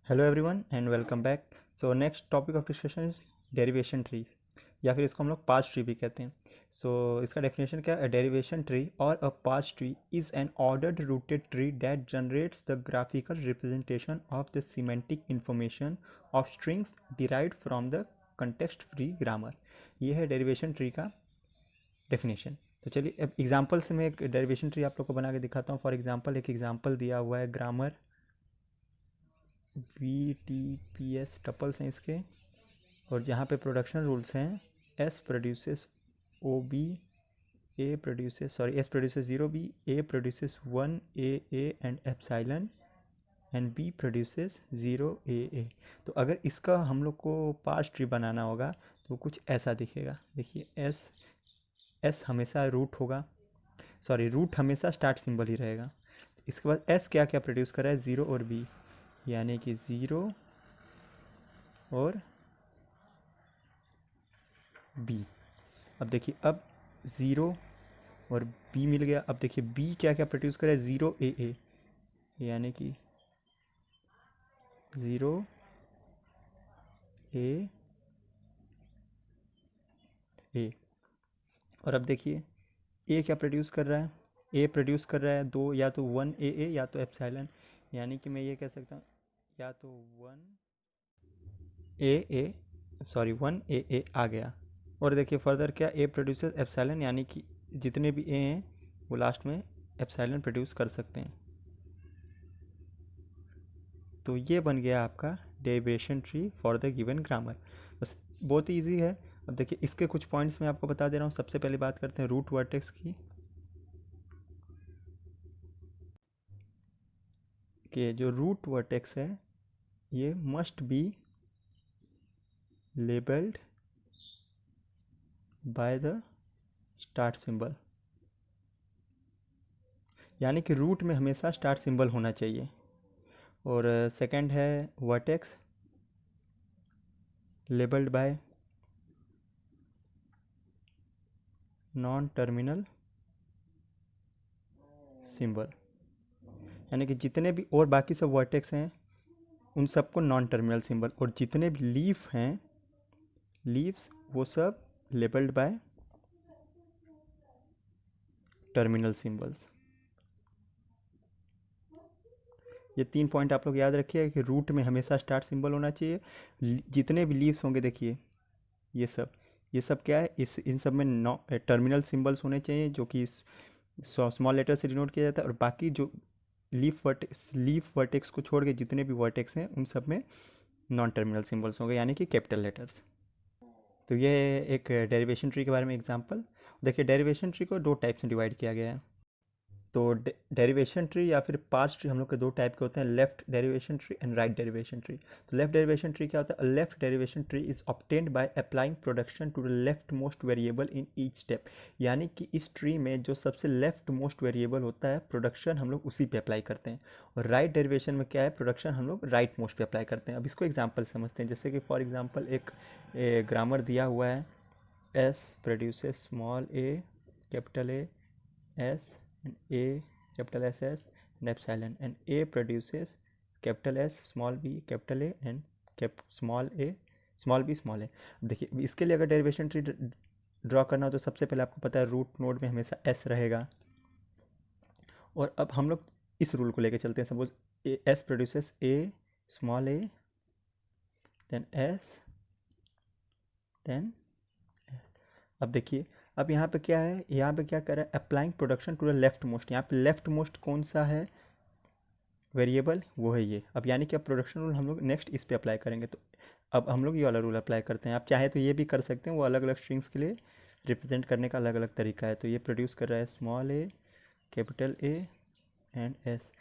Hello everyone and welcome back. So next topic of discussion is derivation trees, या फिर इसको हम लोग पार्स ट्री भी कहते हैं। इसका डेफिनेशन क्या है? डेरिवेशन ट्री और a parse tree is an ordered rooted tree that generates the graphical representation of the semantic information of strings derived from the context free grammar. ये है डेरिवेशन ट्री का डेफिनेशन। तो चलिए अब example से मैं एक डेरिवेशन ट्री आप लोग को बना के दिखाता हूँ। फॉर एग्जाम्पल एक एग्जाम्पल दिया हुआ है, ग्रामर VTPS टपल्स हैं इसके, और जहाँ पे प्रोडक्शन रूल्स हैं S produces OB, S produces 0B, A produces 1AA and epsilon, and B produces 0AA। तो अगर इसका हम लोग को पार्स ट्री बनाना होगा तो कुछ ऐसा दिखेगा। देखिए S हमेशा रूट होगा, रूट हमेशा स्टार्ट सिंबल ही रहेगा। इसके बाद S क्या क्या प्रोड्यूस कर रहा है? 0 और B, यानी कि 0 और B। अब देखिए, अब 0 और B मिल गया। अब देखिए B क्या क्या प्रोड्यूस करे? 0AA, यानी कि 0AA। और अब देखिए A क्या प्रोड्यूस कर रहा है? A प्रोड्यूस कर रहा है दो, या तो 1AA या तो एप्सिलॉन, यानी कि मैं ये कह सकता हूँ या तो 1AA आ गया। और देखिए फर्दर क्या, A प्रोड्यूसेस एप्सिलॉन, यानी कि जितने भी A हैं वो लास्ट में एप्सिलॉन प्रोड्यूस कर सकते हैं। तो ये बन गया आपका derivation tree for the given grammar. बस बहुत ही ईजी है। अब देखिए इसके कुछ पॉइंट्स मैं आपको बता दे रहा हूँ। सबसे पहले बात करते हैं रूट वर्टेक्स की, कि जो रूट वर्टेक्स है ये must be labelled by the start symbol, यानी कि रूट में हमेशा स्टार्ट सिंबल होना चाहिए। और सेकंड है vertex labelled bye non terminal symbol, यानी कि जितने भी और बाकी सब वर्टेक्स हैं उन सबको नॉन टर्मिनल सिंबल, और जितने भी लीफ हैं, लीव्स, वो सब लेबल्ड बाय टर्मिनल सिंबल्स। ये 3 पॉइंट आप लोग याद रखिए कि रूट में हमेशा स्टार्ट सिंबल होना चाहिए। जितने भी लीव्स होंगे देखिए ये सब क्या है, इस इन सब में टर्मिनल सिंबल्स होने चाहिए, जो कि स्मॉल लेटर से डिनोट किया जाता है। और बाकी जो लीफ वर्टेक्स को छोड़ के जितने भी वर्टेक्स हैं उन सब में नॉन टर्मिनल सिंबल्स होंगे, यानी कि कैपिटल लेटर्स। तो ये एक डेरिवेशन ट्री के बारे में एग्जांपल। देखिए डेरिवेशन ट्री को दो टाइप से डिवाइड किया गया है। तो डेरिवेशन ट्री या फिर पार्स ट्री हम लोग के दो टाइप के होते हैं, left derivation tree and right derivation tree. तो लेफ्ट डेरिवेशन ट्री क्या होता है? Left derivation tree is obtained by applying production to the left most variable in each step, यानी कि इस ट्री में जो सबसे लेफ्ट मोस्ट वेरिएबल होता है प्रोडक्शन हम लोग उसी पे अप्लाई करते हैं। और राइट डेरिवेशन में क्या है? प्रोडक्शन हम लोग राइट मोस्ट पे अप्लाई करते हैं। अब इसको एग्जाम्पल समझते हैं। जैसे कि फॉर एग्जाम्पल एक ग्रामर दिया हुआ है, S produces small A capital A S and A capital SS and epsilon, and A produces capital S small b capital A and small b small a। देखिए इसके लिए अगर डेरिवेशन ट्री ड्रॉ करना हो तो सबसे पहले आपको पता है रूट नोड में हमेशा S रहेगा। और अब हम लोग इस रूल को लेके चलते हैं। Suppose S produces A small a then S then. अब देखिए अब यहाँ पे क्या है, यहाँ पे क्या कर रहा है? Applying production to the left most. यहाँ पे लेफ्ट मोस्ट कौन सा है वेरिएबल? वो है ये। अब यानी कि अब प्रोडक्शन रूल हम लोग नेक्स्ट इस पे अप्लाई करेंगे। तो अब हम लोग ये वाला रूल अप्लाई करते हैं। आप चाहे तो ये भी कर सकते हैं, वो अलग अलग स्ट्रिंग्स के लिए रिप्रेजेंट करने का अलग अलग तरीका है। तो ये प्रोड्यूस कर रहा है small A capital A and S.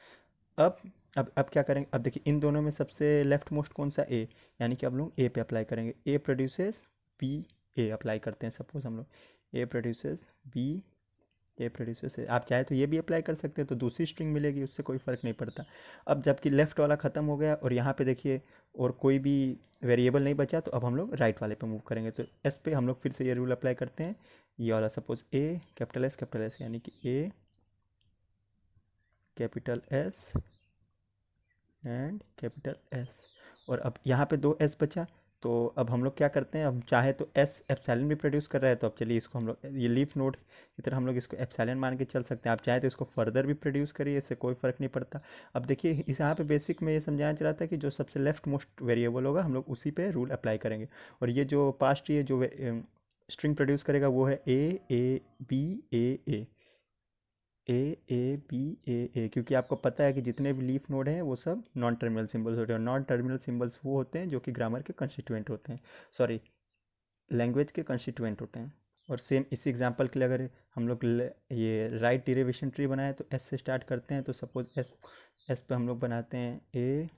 अब क्या करेंगे? अब देखिए इन दोनों में सबसे लेफ्ट मोस्ट कौन सा? ए, यानी कि अब लोग ए पे अप्लाई करेंगे। A produces B, A apply करते हैं। सपोज हम लोग A produces B, A produces A. आप चाहे तो ये भी अप्लाई कर सकते हैं, तो दूसरी स्ट्रिंग मिलेगी, उससे कोई फ़र्क नहीं पड़ता। अब जबकि लेफ्ट वाला ख़त्म हो गया और यहाँ पे देखिए और कोई भी वेरिएबल नहीं बचा, तो अब हम लोग राइट वाले पे मूव करेंगे। तो एस पे हम लोग फिर से ये रूल अप्लाई करते हैं, ये वाला। सपोज ए कैपिटल एस, यानी कि A capital S and capital S. और अब यहाँ पे 2 एस बचा, तो अब हम लोग क्या करते हैं, अब चाहे तो एस एप्सिलॉन भी प्रोड्यूस कर रहा है, तो अब चलिए इसको हम लोग ये लीफ नोड की तरह हम लोग इसको एप्सिलॉन मान के चल सकते हैं। आप चाहे तो इसको फर्दर भी प्रोड्यूस करिए, इससे कोई फ़र्क नहीं पड़ता। अब देखिए इस यहाँ पे बेसिक में ये समझाना चाह रहा था कि जो सबसे लेफ्ट मोस्ट वेरिएबल होगा हम लोग उसी पे रूल अप्लाई करेंगे। और ये जो पास्ट ये जो स्ट्रिंग प्रोड्यूस करेगा वो है A B A A A B ए, क्योंकि आपको पता है कि जितने भी लीफ नोड हैं वो सब नॉन टर्मिनल सिंबल्स होते हैं, और नॉन टर्मिनल सिंबल्स वो होते हैं जो कि ग्रामर के कंस्टिट्यूएंट होते हैं, सॉरी लैंग्वेज के कंस्टिट्यूएंट होते हैं। और सेम इसी एग्जांपल के लिए अगर हम लोग ये राइट डेरिवेशन ट्री बनाए तो एस से स्टार्ट करते हैं, तो सपोज एस पे हम लोग बनाते हैं ए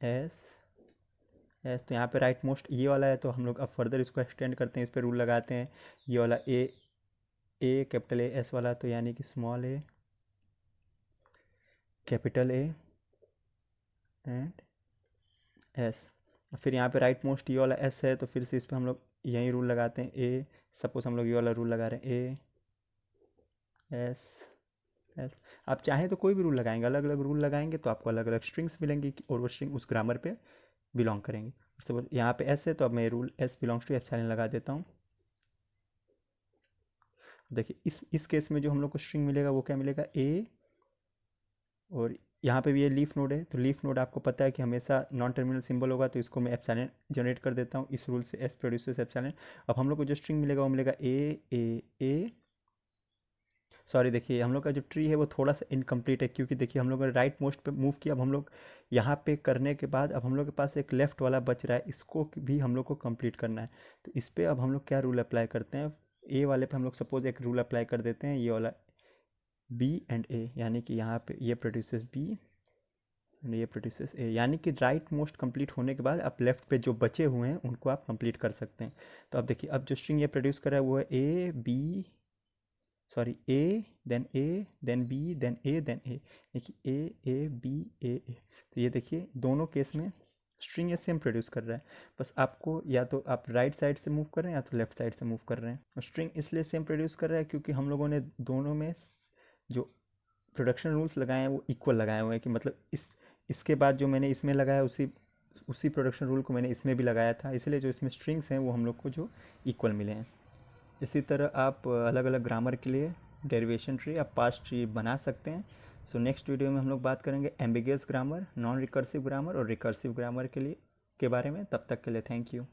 एस एस, तो यहाँ पे राइट मोस्ट ये वाला है, तो हम लोग अब फर्दर इसको एक्सटेंड करते हैं, इस पर रूल लगाते हैं, ये वाला ए कैपिटल ए एस वाला, तो यानी कि small A capital A and S. फिर यहाँ पे राइट मोस्ट ये वाला एस है, तो फिर से इस पर हम लोग यही रूल लगाते हैं, ए सपोज हम लोग ये वाला रूल लगा रहे हैं ए एस एस। आप चाहें तो कोई भी रूल लगाएंगे, अलग अलग रूल लगाएंगे तो आपको अलग अलग स्ट्रिंग्स मिलेंगी, और वो स्ट्रिंग उस ग्रामर पे बिलोंग करेंगे। सपोज यहाँ पे एस है, तो अब मैं rule S belongs to epsilon लगा देता हूँ। देखिए इस केस में जो हम लोग को स्ट्रिंग मिलेगा वो क्या मिलेगा, ए, और यहाँ पे भी ये लीफ नोड है, तो लीफ नोड आपको पता है कि हमेशा नॉन टर्मिनल सिंबल होगा, तो इसको मैं एप्सिलॉन जनरेट कर देता हूँ इस रूल से, एस प्रोड्यूसेस एप्सिलॉन। अब हम लोग को जो स्ट्रिंग मिलेगा वो मिलेगा ए, सॉरी देखिए हम लोग का जो ट्री है वो थोड़ा सा इनकम्प्लीट है, क्योंकि देखिए हम लोग ने राइट मोस्ट पे मूव किया, अब हम लोग यहाँ पे करने के बाद अब हम लोग के पास एक लेफ्ट वाला बच रहा है, इसको भी हम लोग को कंप्लीट करना है। तो इस पर अब हम लोग क्या रूल अप्लाई करते हैं, ए वाले पे हम लोग सपोज एक रूल अप्लाई कर देते हैं, ये वाला बी एंड ए, यानी कि यहाँ पे ये प्रोड्यूसेस बी एंड ये प्रोड्यूसेस ए, यानी कि राइट मोस्ट कंप्लीट होने के बाद आप लेफ्ट पे जो बचे हुए हैं उनको आप कंप्लीट कर सकते हैं। तो अब देखिए अब जो स्ट्रिंग ये प्रोड्यूस कर रहा है वो है A B, sorry A then B then A, देखिए ए बी ए। तो ये देखिए दोनों केस में स्ट्रिंग ये सेम प्रोड्यूस कर रहा है, बस आपको या तो आप राइट साइड से मूव कर रहे हैं या तो लेफ्ट साइड से मूव कर रहे हैं। और स्ट्रिंग इसलिए सेम प्रोड्यूस कर रहा है क्योंकि हम लोगों ने दोनों में जो प्रोडक्शन रूल्स लगाए हैं वो इक्वल लगाए हुए हैं, कि मतलब इसके बाद जो मैंने इसमें लगाया उसी प्रोडक्शन रूल को मैंने इसमें भी लगाया था, इसलिए जो इसमें स्ट्रिंग्स हैं वो हम लोग को जो इक्वल मिले हैं। इसी तरह आप अलग अलग ग्रामर के लिए डेरिवेशन ट्री आप पास्ट ट्री बना सकते हैं। सो नेक्स्ट वीडियो में हम लोग बात करेंगे ambiguous grammar, non recursive grammar और रिकर्सिव ग्रामर के बारे में। तब तक के लिए थैंक यू।